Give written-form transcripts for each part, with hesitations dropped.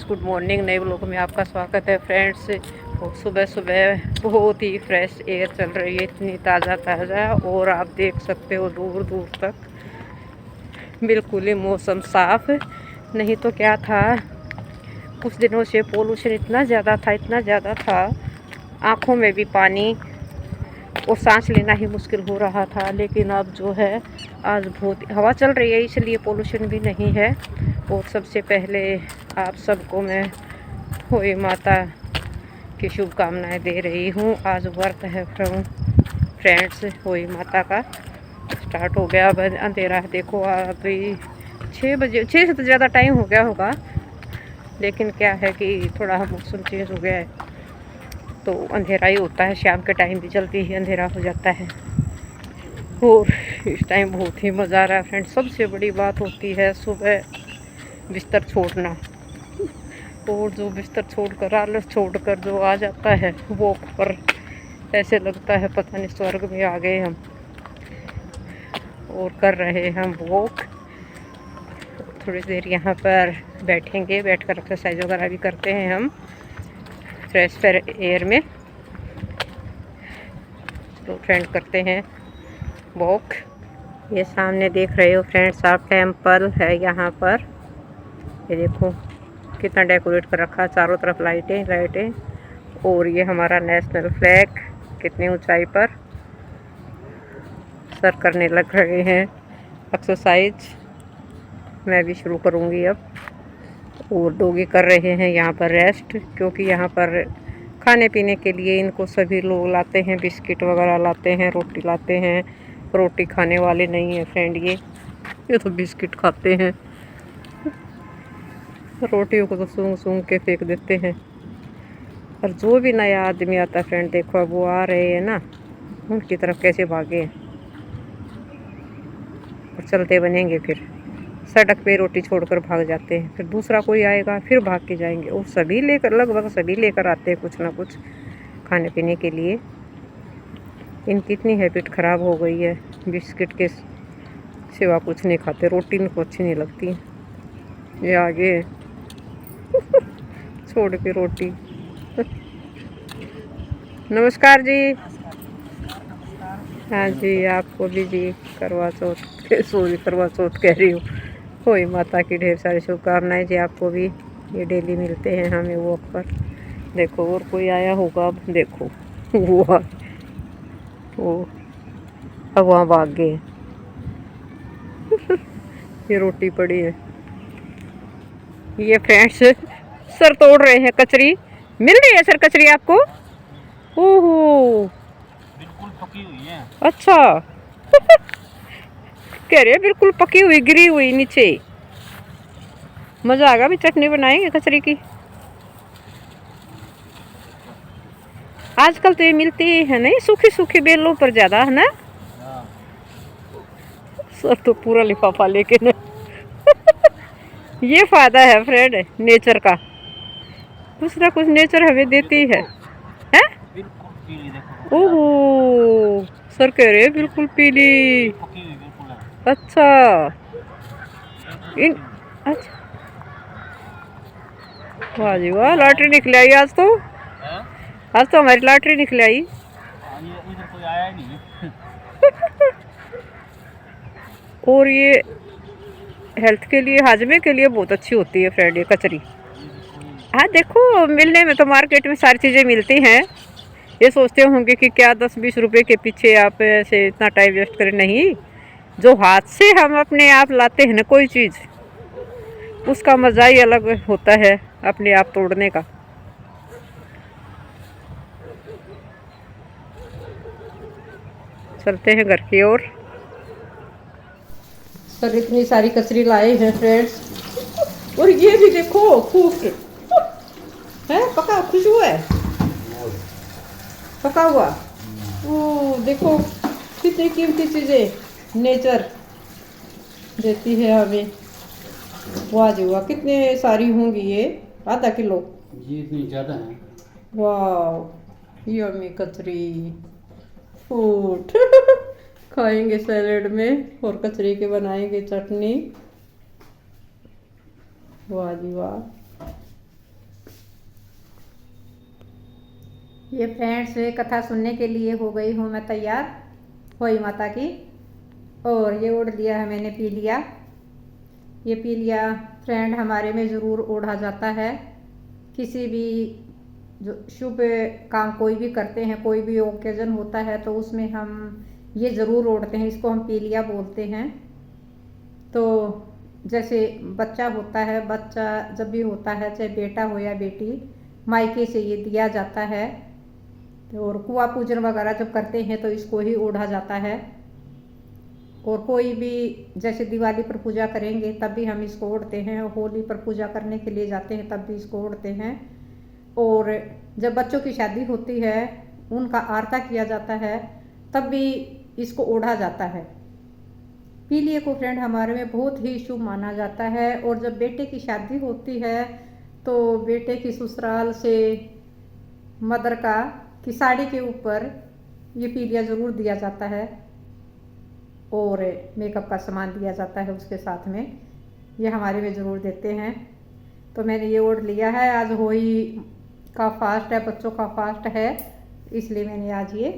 Good morning. नए blog में आपका स्वागत है फ्रेंड्स। सुबह सुबह बहुत ही फ्रेश एयर चल रही है, इतनी ताज़ा ताज़ा, और आप देख सकते हो दूर दूर तक बिल्कुल ही मौसम साफ। नहीं तो क्या था, कुछ दिनों से पोल्यूशन इतना ज़्यादा था, आँखों में भी पानी और सांस लेना ही मुश्किल हो रहा था। लेकिन अब जो है, आज बहुत हवा चल रही है, इसलिए पोल्यूशन भी नहीं है। और सबसे पहले आप सबको मैं होई माता की शुभकामनाएं दे रही हूँ। आज व्रत है फ्रेंड्स, होई माता का स्टार्ट हो गया। अब अंधेरा है, देखो अभी 6 बजे, 6 से तो ज़्यादा टाइम हो गया होगा। लेकिन क्या है कि थोड़ा मौसम चेंज हो गया है तो अंधेरा ही होता है। शाम के टाइम भी जल्दी ही अंधेरा हो जाता है और इस टाइम बहुत ही मज़ा आ रहा है फ्रेंड्स। सबसे बड़ी बात होती है सुबह बिस्तर छोड़ना, और जो बिस्तर छोड़कर, आलस छोड़कर जो आ जाता है वॉक पर, ऐसे लगता है पता नहीं स्वर्ग में आ गए हम। और कर रहे हैं हम वॉक, थोड़ी देर यहाँ पर बैठेंगे, बैठकर एक्सरसाइज वगैरह भी करते हैं हम फ्रेश एयर में। तो फ्रेंड करते हैं वॉक। ये सामने देख रहे हो फ्रेंड्स आप, टेम्पल है यहाँ पर। ये देखो कितना डेकोरेट कर रखा है, चारों तरफ लाइटें। और ये हमारा नेशनल फ्लैग कितनी ऊंचाई पर सर करने लग रहे हैं एक्सरसाइज। मैं भी शुरू करूँगी अब। और डॉगी कर रहे हैं यहाँ पर रेस्ट, क्योंकि यहाँ पर खाने पीने के लिए इनको सभी लोग लाते हैं, बिस्किट वगैरह लाते हैं, रोटी लाते हैं। रोटी खाने वाले नहीं है फ्रेंड ये तो बिस्किट खाते हैं। रोटियों को तो सूंघ सूंघ के फेंक देते हैं। और जो भी नया आदमी आता है फ्रेंड, देखो अब वो आ रहे हैं ना, उनकी तरफ कैसे भागे और चलते बनेंगे। फिर सड़क पे रोटी छोड़कर भाग जाते हैं, फिर दूसरा कोई आएगा फिर भाग के जाएंगे। और सभी लेकर, लगभग सभी लेकर आते हैं कुछ ना कुछ खाने पीने के लिए। इनकी इतनी हैबिट ख़राब हो गई है, बिस्किट के सिवा कुछ नहीं खाते, रोटी इनको अच्छी नहीं लगती। ये आगे छोड़ के रोटी। नमस्कार जी। हाँ जी, आपको भी जी करवा चौथ, सॉरी करवा चौथ कह रही हूँ, होई माता की ढेर सारी शुभकामनाएं जी आपको भी। ये डेली मिलते हैं हमें वॉक पर। देखो और कोई आया होगा, अब देखो वो अब वहाँ भाग गए। ये रोटी पड़ी है। ये फ्रेंड्स सर तोड़ रहे हैं, कचरी मिल रही है सर, कचरी आपको? ओहो, बिल्कुल पकी हुई है। अच्छा कह रहे बिल्कुल पकी हुई, गिरी हुई नीचे। मज़ा आएगा, भी चटनी बनाएंगे कचरी की। आजकल तो ये मिलती है नहीं, सूखी सूखी बेलों पर ज़्यादा है ना। सर तो पूरा लिफाफा लेके ना ये फायदा है फ्रेंड नेचर का, कुछ ना कुछ नेचर हमें देती है। बिल्कुल पीली देखो। ओहो, सर कह रहे बिल्कुल पीली। पकी हुई बिल्कुल है। अच्छा इन, पकी हुई। अच्छा, वाह जी वाह, लॉटरी निकल आई आज तो। है? आज तो हमारी लॉटरी निकल आई। हाँ, ये इधर कोई आया ही नहीं। और ये हेल्थ के लिए, हाजमे के लिए बहुत अच्छी होती है फ्रेंड ये कचरी। इधर कोई हाँ देखो, मिलने में तो मार्केट में सारी चीज़ें मिलती हैं। ये सोचते होंगे कि क्या 10-20 रुपए के पीछे आप ऐसे इतना टाइम वेस्ट करें। नहीं, जो हाथ से हम अपने आप लाते हैं ना कोई चीज़, उसका मज़ा ही अलग होता है अपने आप तोड़ने का। चलते हैं घर की ओर। सर इतनी सारी कचरी लाए हैं फ्रेंड्स। और ये भी देखो फ्रूट है, पका खुशबू है, पका हुआ। ओ देखो कितनी कीमती चीज़ें नेचर देती है हमें। वाह जी वाह, कितने सारी होंगी ये, आधा किलो जी, इतनी ज़्यादा है। वाह, यम्मी कचरी फ्रूट खाएंगे सैलेड में, और कचरी के बनाएंगे चटनी। वाह जी वाह, ये फ्रेंड्स कथा सुनने के लिए हो गई हूँ मैं तैयार होई माता की। और ये ओढ़ लिया है मैंने, पी लिया। ये पी लिया फ्रेंड, हमारे में ज़रूर ओढ़ा जाता है। किसी भी जो शुभ काम कोई भी करते हैं, कोई भी ओकेजन होता है तो उसमें हम ये ज़रूर ओढ़ते हैं। इसको हम पीलिया बोलते हैं। तो जैसे बच्चा होता है, बच्चा जब भी होता है, चाहे बेटा हो या बेटी, मायके से ये दिया जाता है। और कुआं पूजन वगैरह जब करते हैं तो इसको ही ओढ़ा जाता है। और कोई भी जैसे दिवाली पर पूजा करेंगे तब भी हम इसको ओढ़ते हैं। होली पर पूजा करने के लिए जाते हैं तब भी इसको ओढ़ते हैं। और जब बच्चों की शादी होती है, उनका आरता किया जाता है, तब भी इसको ओढ़ा जाता है। पीलिए को फ्रेंड हमारे में बहुत ही शुभ माना जाता है। और जब बेटे की शादी होती है तो बेटे की ससुराल से मदर की साड़ी के ऊपर ये पीलिया ज़रूर दिया जाता है। और मेकअप का सामान दिया जाता है उसके साथ में, ये हमारे में ज़रूर देते हैं। तो मैंने ये ओढ़ लिया है। आज होली का फास्ट है, बच्चों का फास्ट है, इसलिए मैंने आज ये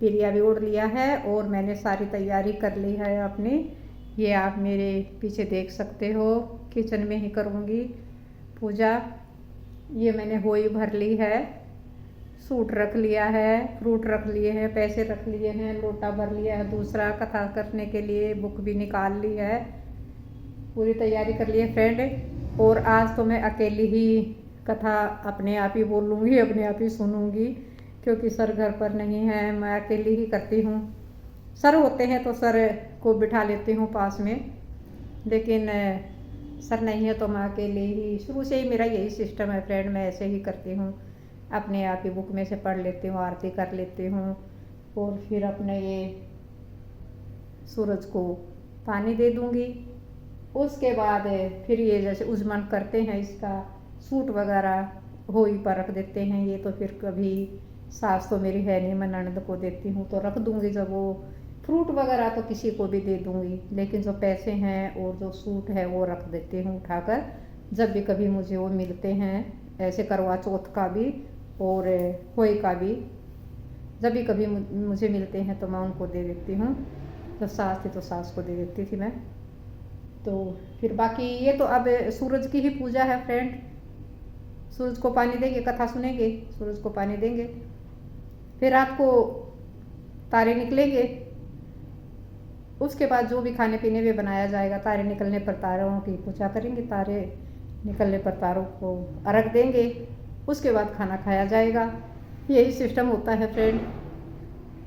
पीलिया भी ओढ़ लिया है। और मैंने सारी तैयारी कर ली है अपनी। ये आप मेरे पीछे देख सकते हो, किचन में ही करूँगी पूजा। ये मैंने होई भर ली है, सूट रख लिया है, फ्रूट रख लिए हैं, पैसे रख लिए हैं, लोटा भर लिया है, दूसरा कथा करने के लिए बुक भी निकाल ली है। पूरी तैयारी कर ली है फ्रेंड। और आज तो मैं अकेली ही कथा अपने आप ही बोलूँगी, अपने आप ही सुनूँगी, क्योंकि सर घर पर नहीं है, मैं अकेली ही करती हूँ। सर होते हैं तो सर को बिठा लेती हूँ पास में, लेकिन सर नहीं है तो मैं अकेले ही, शुरू से ही मेरा यही सिस्टम है फ्रेंड, मैं ऐसे ही करती हूँ। अपने आप ही बुक में से पढ़ लेती हूँ, आरती कर लेती हूँ। और फिर अपने ये सूरज को पानी दे दूँगी। उसके बाद फिर ये जैसे उजमन करते हैं, इसका सूट वगैरह होई पर रख देते हैं। ये तो फिर कभी सास तो मेरी है नहीं, मैं ननद को देती हूँ तो रख दूँगी। जब वो फ्रूट वगैरह तो किसी को भी दे दूँगी, लेकिन जो पैसे हैं और जो सूट है वो रख देती हूँ उठाकर। जब भी कभी मुझे वो मिलते हैं, ऐसे करवा चौथ का भी और होई का भी, जब भी कभी मुझे मिलते हैं तो मैं उनको दे देती हूँ। जब सास थी तो सास को दे देती थी मैं। तो फिर बाकी ये तो अब सूरज की ही पूजा है फ्रेंड। सूरज को पानी देंगे, कथा सुनेंगे, सूरज को पानी देंगे, फिर रात को तारे निकलेंगे। उसके बाद जो भी खाने पीने में बनाया जाएगा, तारे निकलने पर तारों की पूजा करेंगे, तारे निकलने पर तारों को अर्घ देंगे, उसके बाद खाना खाया जाएगा। यही सिस्टम होता है फ्रेंड,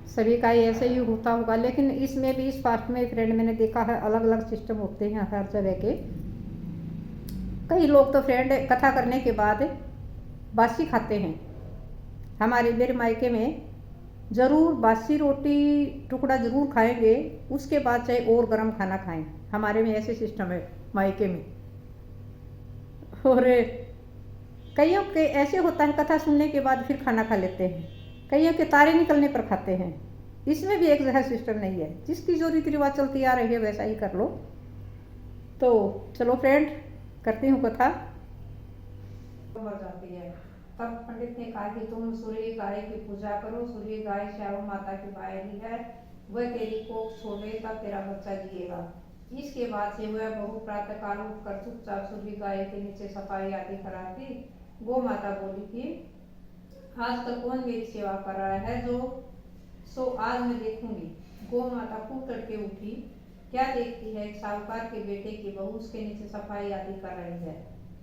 सभी का ही ऐसे ही होता होगा। लेकिन इसमें भी, इस फास्ट में फ्रेंड मैंने देखा है अलग अलग सिस्टम होते हैं हर जगह के। कई लोग तो फ्रेंड कथा करने के बाद बासी खाते हैं। मेरे मायके में ज़रूर बासी रोटी टुकड़ा ज़रूर खाएंगे, उसके बाद चाहे और गर्म खाना खाएं। हमारे में ऐसे सिस्टम है मायके में। और कईयों के ऐसे होता है, कथा सुनने के बाद फिर खाना खा लेते हैं, कईयों के तारे निकलने पर खाते हैं। इसमें भी एक जैसा सिस्टम नहीं है, जिसकी जो रीति रिवाज चलती आ रही है वैसा ही कर लो। तो चलो फ्रेंड, करती हूँ कथा। मर जाती है। तब पंडित ने कहा कि तुम सूर्य गाय की पूजा करो। सूर्य गाय श्याम माता की बायरी है, वह तेरी कोख छोड़े तब तेरा बच्चा जिएगा। इसके बाद से वह बहु प्रातः काल उठकर चुपचाप सूर्य गाय के नीचे सफाई आदि कराती। गो माता बोली कि आज तक कौन मेरी सेवा कर रहा है, जो सो आज मैं देखूंगी। गो माता खूब तड़के उठी, क्या देखती है, एक साहूकार के बेटे की बहू उसके नीचे सफाई आदि कर रही है।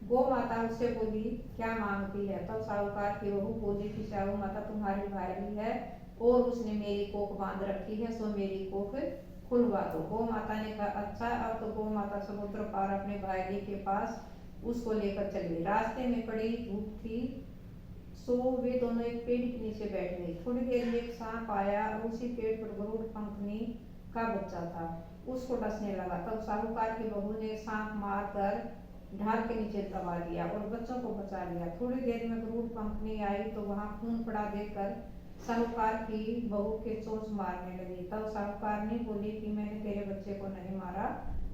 गो माता उससे बोली, क्या मांगती है। तब साहूकार की बहू बोली कि श्याम माता तुम्हारी भाई है और उसने मेरी कोख बांध रखी है, सो मेरी कोख खुलवा दो। गो माता ने कहा अच्छा। अब तो गो माता समुद्र पार अपने भाई के पास उसको लेकर चली। रास्ते में पड़ी धूप थी, सो वे दोनों एक पेड़ के नीचे बैठ गई। थोड़ी देर में एक सांप आया और उसी पेड़ पर गरुड़ पंखनी का बच्चा था, उसको डसने लगा। तब साहूकार की बहू ने सांप मार कर ढाल के नीचे दबा दिया और बच्चों को बचा लिया। थोड़ी देर में गरुड़ पंखनी आई तो वहां खून पड़ा देखकर साहूकार की बहू के चोंच मारने लगी। तब साहूकार ने बोली कि मैंने तेरे बच्चे को नहीं मारा,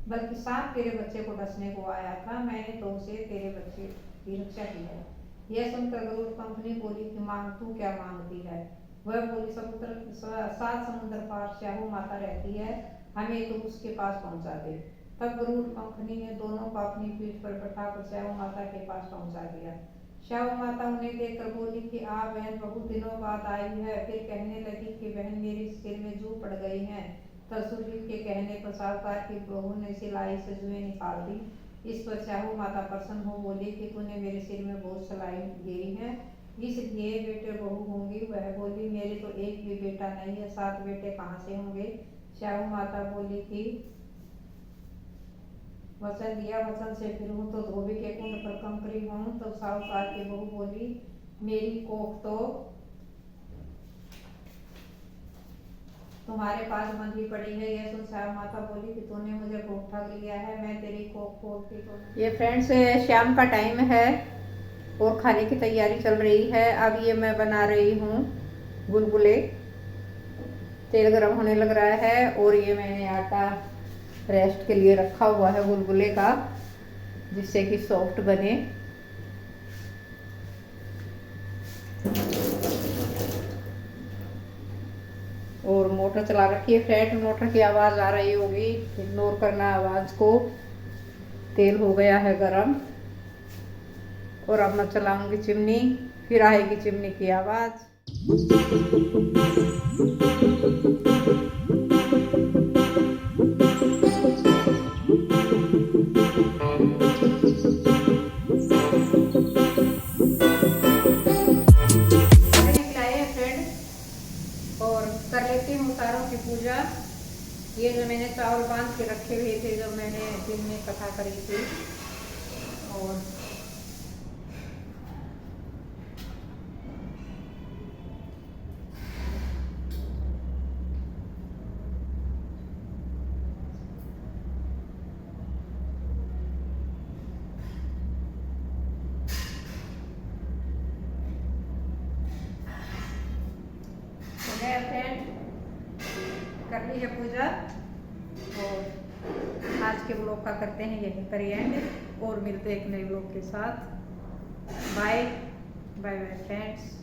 बल्कि सांप तेरे बच्चे को डसने को आया था, मैंने तो उसे तेरे बच्चे की रक्षा की है। यह सुनकर गरुड़ कंपनी बोली कि मांग, तू क्या मांगती है? वह बोली, सात समुद्र पार स्याहू माता रहती है, हमें तो उसके पास पहुंचा दे। तब गरुड़ पंखनी ने दोनों को अपनी पीठ पर बैठाकर स्याहू माता के पास पहुंचा दिया। स्याहू माता उन्हें देखकर बोली कि आप बहन बहुत दिनों बाद आई है। फिर कहने लगी कि बहन मेरे सिर में जू पड़ गई है। ससुर जी के कहने पर साहूकार की बहू ने सिलाई से जुएं निकाल दी। इस पर स्याहू माता प्रसन्न हो बोली कि तूने मेरे सिर में बहुत सिलाई गिरी है, इसलिए बेटे बहू होंगी। वह बोली, मेरे तो एक भी बेटा नहीं है, 7 बेटे कहाँ से होंगे? स्याहू माता बोली कि वचन दिया, वचन से फिर हूँ तो धोबी के कुंड पर कंकरी हूँ। तब साहूकार की बहू बोली, मेरी कोख तो तुम्हारे पास बंधी पड़ी है। यह सुन स्याहू माता बोली कि तूने मुझे कोख ठग लिया है, मैं तेरी कोख खोलती तो। ये फ्रेंड्स, शाम का टाइम है और खाने की तैयारी चल रही है। अब ये मैं बना रही हूँ गुलगुले। तेल गरम होने लग रहा है और ये मैंने आटा रेस्ट के लिए रखा हुआ है गुलगुले का, जिससे कि सॉफ्ट बने। और मोटर चला रखी है फ्रेंड, मोटर की आवाज़ आ रही होगी, इग्नोर करना आवाज़ को। तेल हो गया है गरम और अब मैं चलाऊंगी चिमनी, फिर आएगी चिमनी की आवाज़। और कर लेती हूँ तारों की पूजा। ये जो मैंने चावल बांध के रखे हुए थे, जब मैंने दिन में कथा करी थी, और फ्रेंड कर ली है पूजा। और आज के ब्लॉग का करते हैं यहीं पर एंड, और मिलते हैं एक नए ब्लॉग के साथ। Bye bye bye friends.